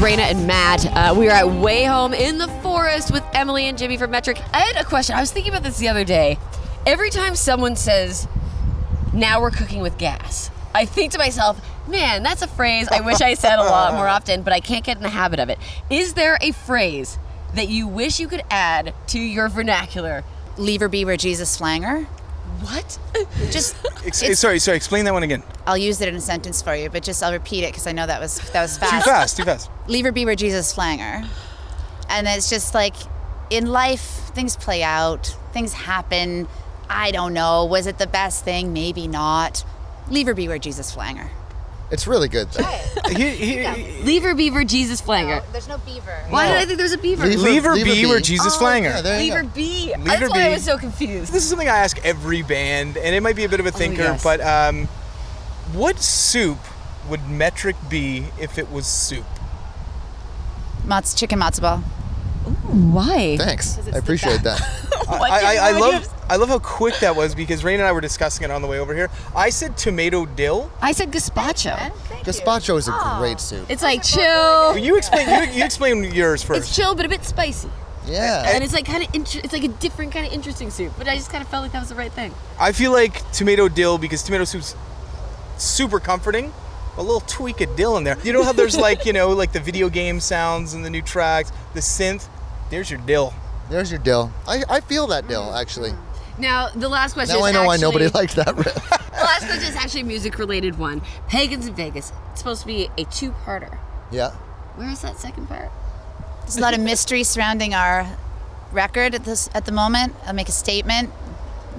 Raina and Matt. We are at Wayhome in the forest with Emily and Jimmy from Metric. I had a question. I was thinking about this the other day. Every time someone says, "Now we're cooking with gas," I think to myself, man, that's a phrase I wish I said a lot more often, but I can't get in the habit of it. Is there a phrase that you wish you could add to your vernacular? Lever be where Jesus flanger. What? Just sorry, explain that one again. I'll use it in a sentence for you, but just I'll repeat it because I know that was fast. Too fast. Lever be where Jesus flanger. And it's just like, in life, things play out, things happen. I don't know, was it the best thing? Maybe not. Lever be where Jesus flanger. It's really good though. Lever beaver Jesus flanger. No, there's no beaver. Why did I think there's a beaver? Lever be where Jesus flanger. Yeah, there you Lever go. B. Lever That's why I B. was so confused. This is something I ask every band, and it might be a bit of a thinker, yes. but what soup would Metric be if it was soup? Chicken matzo ball. Why? Thanks. I appreciate that. I love how quick that was because Raina and I were discussing it on the way over here. I said tomato dill. I said gazpacho. Gazpacho is a great soup. It's like chill. You explain yours first. It's chill, but a bit spicy. Yeah. And it's like kind of it's like a different kind of interesting soup. But I just kind of felt like that was the right thing. I feel like tomato dill because tomato soup's super comforting. A little tweak of dill in there. You know how there's like, like the video game sounds and the new tracks, the synth. There's your dill. There's your dill. I feel that dill, actually. Now, the last question Now is I know why actually, nobody liked that riff. The last question is actually a music-related one. Pagans in Vegas. It's supposed to be a two-parter. Yeah. Where is that second part? There's a lot of mystery surrounding our record at the moment. I'll make a statement.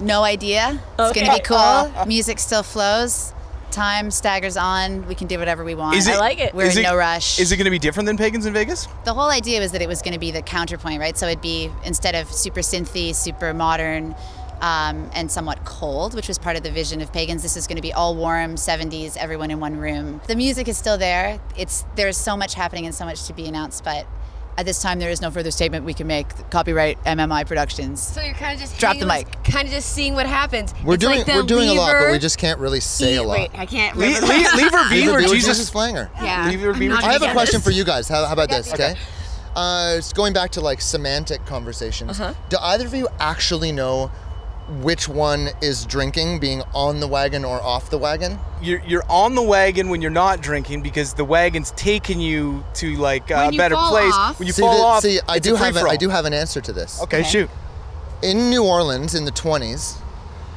No idea. It's going to be cool. Music still flows. Time staggers on. We can do whatever we want. I like it. We're in no rush. Is it going to be different than Pagans in Vegas? The whole idea was that it was going to be the counterpoint, right? So it'd be, instead of super synthy, super modern, and somewhat cold, which was part of the vision of Pagans, this is going to be all warm, 70s, everyone in one room. The music is still there. There's so much happening and so much to be announced, but at this time there is no further statement we can make. Copyright MMI Productions. So you're kind of just drop the mic. Kind of just seeing what happens. We're It's doing like the a lot, but lever we just can't really say a lot. Wait, I can't remember. Lever B Lever or be where Jesus flanger. Yeah. Lever B I'm or not I have a gonna question get for this. you guys. How about this, okay? It's going back to like semantic conversations. Do either of you actually know which one is drinking, being on the wagon or off the wagon? You're on the wagon when you're not drinking because the wagon's taking you to like a better place. When you fall off, I do have an answer to this. Okay, shoot. In New Orleans in the 20s,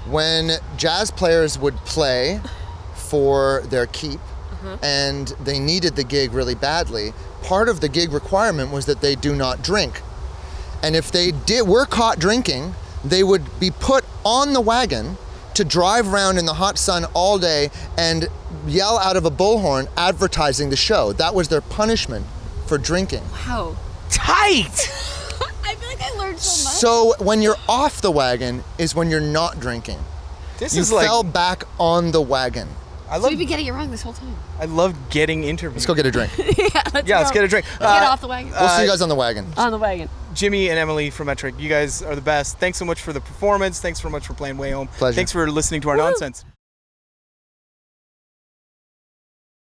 when jazz players would play for their keep and they needed the gig really badly, part of the gig requirement was that they do not drink. And if they were caught drinking, they would be put on the wagon to drive around in the hot sun all day and yell out of a bullhorn advertising the show. That was their punishment for drinking. Wow. Tight! I feel like I learned so much. So when you're off the wagon is when you're not drinking. You fell back on the wagon. So we've been getting it wrong this whole time. I love getting interviewed. Let's go get a drink. Let's get a drink. Let's get off the wagon. We'll see you guys on the wagon. On the wagon. Jimmy and Emily from Metric, you guys are the best. Thanks so much for the performance. Thanks so much for playing Wayhome. Pleasure. Thanks for listening to our nonsense.